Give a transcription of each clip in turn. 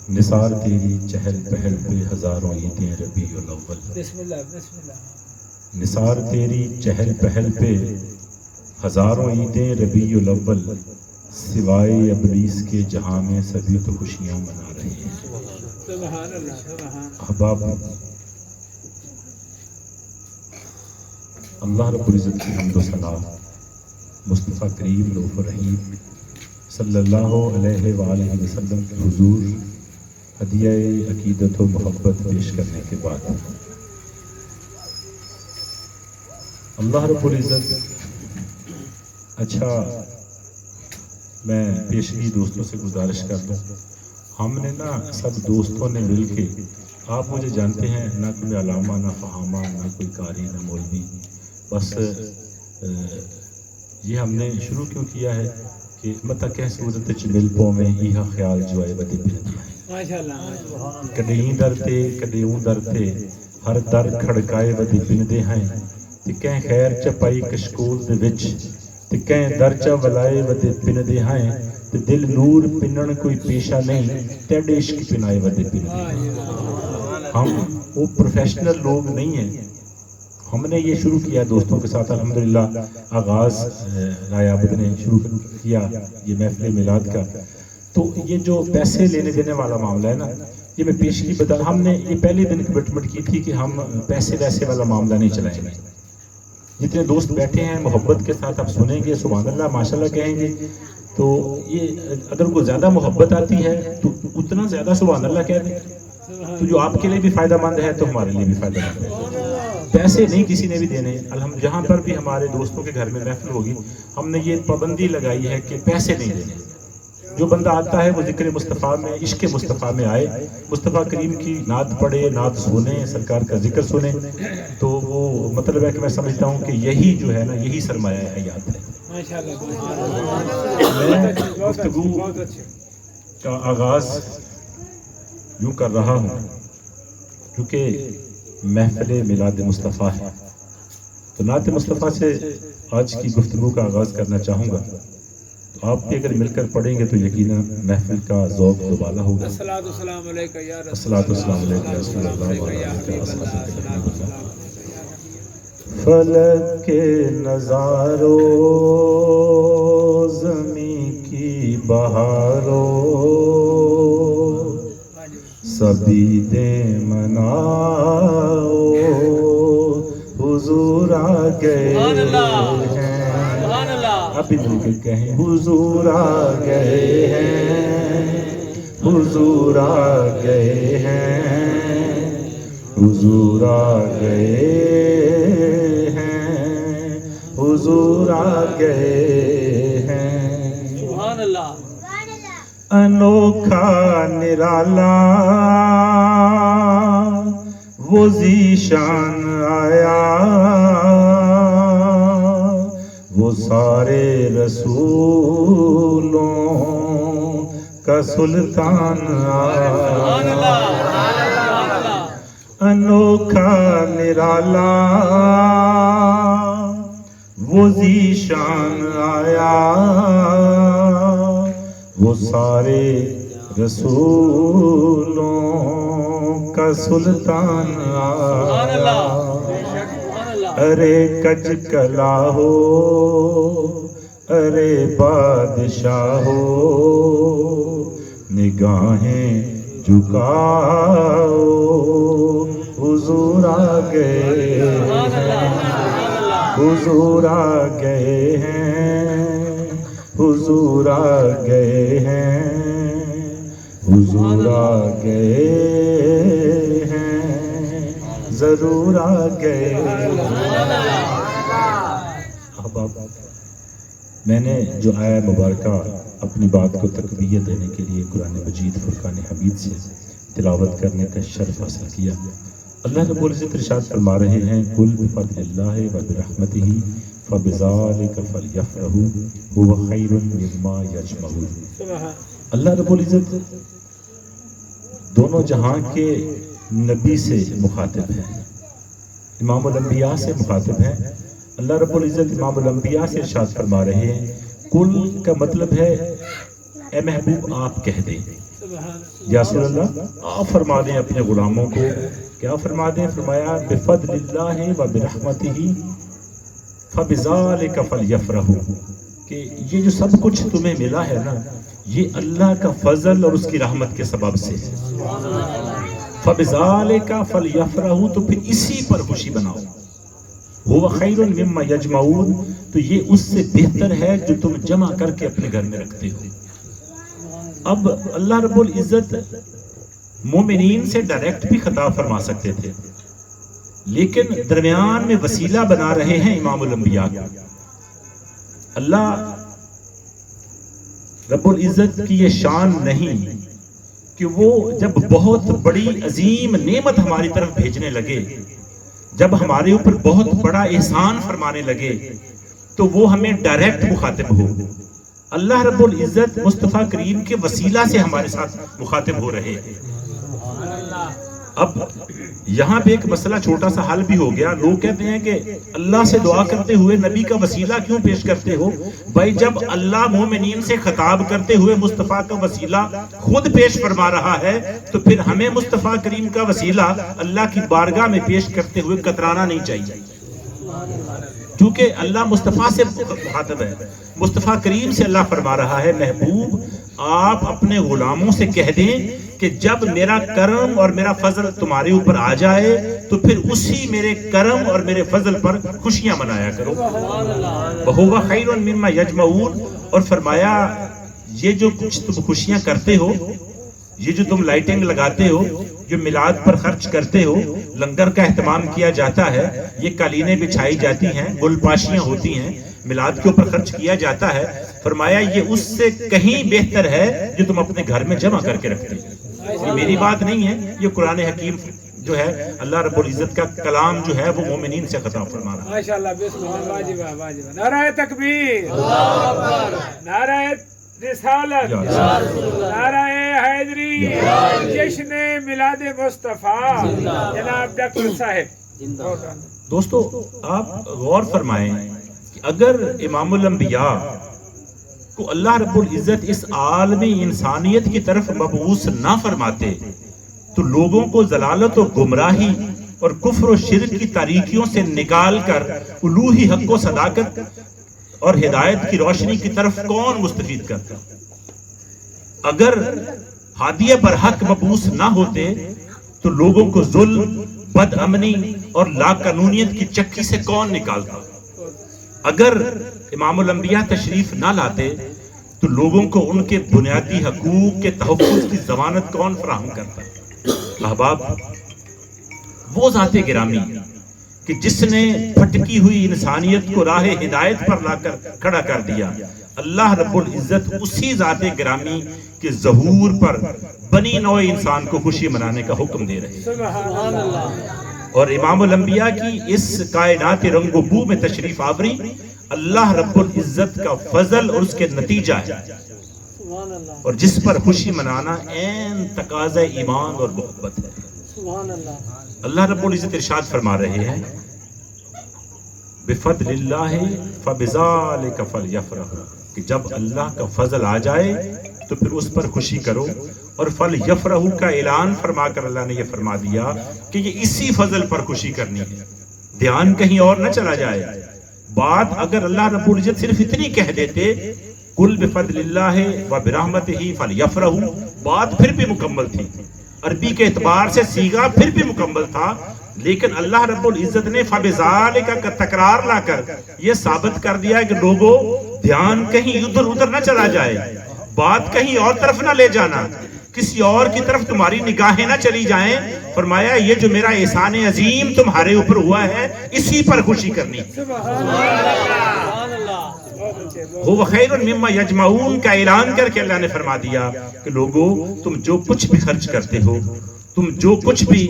نثار تیری چہل پہل پہ ہزاروں عیدیں ربیع الاول. بسم اللہ بسم اللہ. نثار تیری چہل پہل پہ ہزاروں عیدیں ربیع الاول، سوائے ابلیس کے جہاں میں سبھی تو خوشیاں منا رہے ہیں. سبحان اللہ سبحان. احباب، اللہ رب العزت کی حمد و ثنا مصطفیٰ کریم رؤوف الرحیم صلی اللہ علیہ وآلہ وسلم کے حضور ہدیہ عقیدت و محبت پیش کرنے کے بعد اللہ رب العزت، اچھا میں پیشگی دوستوں سے گزارش کر دوں، ہم نے نا سب دوستوں نے مل کے، آپ مجھے جانتے ہیں، نہ کوئی علامہ نہ فہامہ نہ کوئی قاری نہ مولوی، بس یہ ہم نے شروع کیوں کیا ہے کہ متا کہ صورت چ مل پو میں یہ خیال جو ہے ودی پھرتی ہے. ماشاءاللہ. کدیں در تے کدیں اون در تے ہر در کھڑکائے ودی پندے ہیں، تے کہیں خیر چ پائی کشکول دے وچ، تے کہیں در چ ولائے ودی پندے ہیں، تے دل نور پنن کوئی پیشہ نہیں، تیڈے عشق پنائے ودی پندے. ہم وہ پروفیشنل لوگ نہیں ہیں، ہم نے یہ شروع کیا دوستوں کے ساتھ الحمدللہ. آغاز رائے عابد نے شروع کیا یہ محفل میلاد کا. تو یہ جو پیسے لینے دینے والا معاملہ ہے نا، یہ میں پیشگی بتا، ہم نے یہ پہلے دن کمٹمنٹ کی تھی کہ ہم پیسے ویسے والا معاملہ نہیں چلائیں گے. جتنے دوست بیٹھے ہیں محبت کے ساتھ آپ سنیں گے، سبحان اللہ ماشاءاللہ کہیں گے، تو یہ اگر کوئی زیادہ محبت آتی ہے تو اتنا زیادہ سبحان اللہ کہہ دیں، تو جو آپ کے لیے بھی فائدہ مند ہے تو ہمارے لیے بھی فائدہ مند ہے. پیسے نہیں کسی نے بھی دینے. الحمد جہاں پر بھی ہمارے دوستوں کے گھر میں محفل ہوگی، ہم نے یہ پابندی لگائی ہے کہ پیسے نہیں دینے. جو بندہ آتا ہے وہ ذکر مصطفیٰ میں، عشق مصطفیٰ میں آئے، مصطفیٰ کریم کی نعت پڑھے، نعت سنے، سرکار کا ذکر سنے، تو وہ مطلب ہے کہ میں سمجھتا ہوں کہ یہی جو ہے نا، یہی سرمایہ حیات ہے. میں گفتگو کا آغاز یوں کر رہا ہوں کیونکہ محفل میلاد مصطفیٰ ہے، تو نعت مصطفیٰ سے آج کی گفتگو کا آغاز کرنا چاہوں گا. تو آپ بھی اگر مل کر پڑھیں گے تو یقیناً محفل کا ذوق دوبالا ہوگا. الصلاۃ والسلام علیکہ یا رسول الصلاۃ والسلام علیکہ یا رسول اللہ وعلیہ وسلم. فلک کے نظاروں، زمین کی بہاروں، سبھی دے مناؤ، حضور آ گئے ہیں. ابھی مل کے کہیں حضور آ گئے ہیں، حضور آ گئے ہیں، حضور آ گئے ہیں، حضور آ گئے ہیں. سبحان اللہ. انوکھا نرالا وہ ذیشان آیا، وہ سارے رسولوں کا سلطان آیا. انوکھا نرالا وہ ذیشان آیا، وہ سارے رسولوں کا سلطان آیا. ارے کج کلا ہو، ارے بادشاہ ہو، نگاہیں جھکاؤ، حضور آ گئے ہیں، حضور آ گئے ہیں، حضور آ گئے ہیں، حضور آ گئے ہیں، ضرور آ گئے. احباب، میں نے جو آیہ مبارکہ اپنی بات کو تقویت دینے کے لیے قرآن مجید فرقان حمید سے تلاوت کرنے کا شرف حاصل کیا. اللہ رب العزت ارشاد فرما رہے ہیں، قل بفضل اللہ وبرحمتہ فبذلک فلیفرحوا هو خیر مما یجمعون. اللہ رب العزت دونوں جہاں کے نبی سے مخاطب ہے، امام الانبیاء سے مخاطب ہے. اللہ رب العزت امام الانبیاء سے ارشاد فرما رہے ہیں، کل کا مطلب ہے اے محبوب آپ کہہ دیں. یا رسول اللہ آپ فرما دیں اپنے غلاموں کو، کیا فرما دیں؟ فرمایا بفضل اللہ و برحمتہ فبذالک فلیفرحوا، کہ یہ جو سب کچھ تمہیں ملا ہے نا، یہ اللہ کا فضل اور اس کی رحمت کے سبب سے ہے۔ فبذالک فلیفرحوا، تو پھر اسی پر خوشی مناؤ۔ وہ خیر مما یجمعون، تو یہ اس سے بہتر ہے جو تم جمع کر کے اپنے گھر میں رکھتے ہو۔ اب اللہ رب العزت مومنین سے ڈائریکٹ بھی خطاب فرما سکتے تھے، لیکن درمیان میں وسیلہ بنا رہے ہیں امام الانبیاء کو۔ اللہ رب العزت کی یہ شان نہیں کہ وہ جب بہت بڑی عظیم نعمت ہماری طرف بھیجنے لگے، جب ہمارے اوپر بہت بڑا احسان فرمانے لگے، تو وہ ہمیں ڈائریکٹ مخاطب ہو۔ اللہ رب العزت مصطفیٰ کریم کے وسیلہ سے ہمارے ساتھ مخاطب ہو رہے ہیں۔ اب یہاں پہ ایک مسئلہ چھوٹا سا حل بھی ہو گیا۔ لوگ کہتے ہیں کہ اللہ سے دعا کرتے ہوئے نبی کا وسیلہ کیوں پیش کرتے ہو؟ بھائی جب اللہ مومنین سے خطاب کرتے ہوئے مصطفیٰ کا وسیلہ خود پیش فرما رہا ہے، تو پھر ہمیں مصطفیٰ کریم کا وسیلہ اللہ کی بارگاہ میں پیش کرتے ہوئے کترانا نہیں چاہیے، کیونکہ اللہ مصطفیٰ سے مخاطب ہے۔ مصطفیٰ کریم سے اللہ فرما رہا ہے، محبوب آپ اپنے غلاموں سے کہہ دیں کہ جب میرا کرم اور میرا فضل تمہارے اوپر آ جائے تو پھر اسی میرے کرم اور میرے فضل پر خوشیاں منایا کرو۔ وَهُوَ خَيْرٌ مِّمَّا يَجْمَعُونَ، اور فرمایا یہ جو کچھ تم خوشیاں کرتے ہو، یہ جو تم لائٹنگ لگاتے ہو، جو میلاد پر خرچ کرتے ہو، لنگر کا اہتمام کیا جاتا ہے، یہ قالینیں بچھائی جاتی ہیں، گل پاشیاں ہوتی ہیں، میلاد کے اوپر خرچ کیا جاتا ہے، فرمایا یہ اس سے کہیں بہتر ہے جو تم اپنے گھر میں جمع کر کے رکھتے ہو۔ یہ میری بات نہیں ہے، یہ قرآن حکیم جو ہے اللہ رب العزت کا کلام جو ہے وہ مومنین سے خطاب فرما رہا ہے۔ ماشاءاللہ، بسم اللہ، واجب ہے، واجب ہے۔ نعرہ تکبیر، نعرہ رسالت، نعرہ حیدری، جشن میلاد مصطفیٰ، جناب ڈاکٹر صاحب۔ دوستو آپ غور فرمائیں کہ اگر امام الانبیاء کو اللہ رب العزت اس عالم انسانیت کی طرف مبعوث نہ فرماتے تو لوگوں کو ضلالت و گمراہی اور کفر و شرک کی تاریکیوں سے نکال کر الوہی حق و صداقت اور ہدایت کی روشنی کی طرف کون مستفید کرتا؟ اگر ہادی برحق مبعوث نہ ہوتے تو لوگوں کو ظلم، بد امنی اور لا قانونیت کی چکی سے کون نکالتا؟ اگر امام الانبیاء تشریف نہ لاتے تو لوگوں کو ان کے بنیادی حقوق کے تحفظ کی ضمانت کون فراہم کرتا؟ احباب، وہ ذات گرامی کہ جس نے پھٹکی ہوئی انسانیت کو راہ ہدایت پر لا کر کھڑا کر دیا، اللہ رب العزت اسی ذات گرامی کے ظہور پر بنی نوع انسان کو خوشی منانے کا حکم دے رہے ہیں۔ اور امام الانبیاء کی اس کائنات رنگ و بو میں تشریف آوری اللہ رب العزت کا فضل اور اس کے نتیجہ ہے، اور جس پر خوشی منانا عین تقاضا ایمان اور محبت ہے۔ اللہ رب العزت ارشاد فرما رہے ہیں، بفضل اللہ فبذالک فلیفرحوا، کہ جب اللہ کا فضل آ جائے تو پھر اس پر خوشی کرو۔ اور فلیفرحوا کا اعلان فرما کر اللہ نے یہ فرما دیا کہ یہ اسی فضل پر خوشی کرنی ہے، دھیان کہیں اور نہ چلا جائے۔ بات اگر اللہ رب العزت صرف اتنی کہہ دیتے، قل بفضل اللہ وبرحمتہ فلیفرحوا، بات پھر بھی مکمل تھی، عربی کے اعتبار سے صیغہ پھر بھی مکمل تھا، لیکن اللہ رب العزت نے فبذالک کا تکرار لا کر یہ ثابت کر دیا کہ لوگوں دھیان کہیں ادھر ادھر نہ چلا جائے، بات کہیں اور طرف نہ لے جانا، کسی اور کی طرف تمہاری نگاہیں نہ چلی جائیں۔ فرمایا یہ جو میرا احسان عظیم تمہارے اوپر ہوا ہے اسی پر خوشی کرنی۔ وہ خیر مما یجمعون کا اعلان کر کے اللہ نے فرما دیا کہ لوگوں تم جو کچھ بھی خرچ کرتے ہو، تم جو کچھ بھی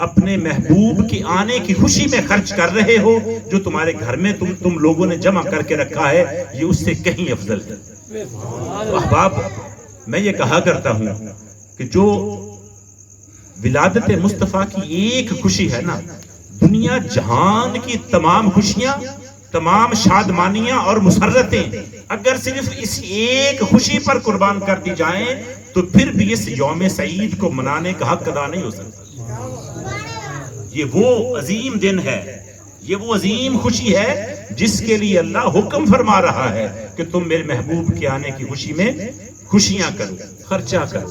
اپنے محبوب کی آنے کی خوشی میں خرچ کر رہے ہو، جو تمہارے گھر میں تم لوگوں نے جمع کر کے رکھا ہے، یہ اس سے کہیں افضل ہے۔ احباب، میں یہ کہا کرتا ہوں کہ جو ولادت مصطفیٰ کی ایک خوشی ہے نا، دنیا جہان کی تمام خوشیاں، تمام شادمانیاں اور مسرتیں اگر صرف اس ایک خوشی پر قربان کر دی جائیں تو پھر بھی اس یوم سعید کو منانے کا حق ادا نہیں ہو سکتا۔ یہ وہ عظیم دن ہے، یہ وہ عظیم خوشی ہے جس کے لیے اللہ حکم فرما رہا ہے کہ تم میرے محبوب کے آنے کی خوشی میں خوشیاں کرو، خرچہ کرو۔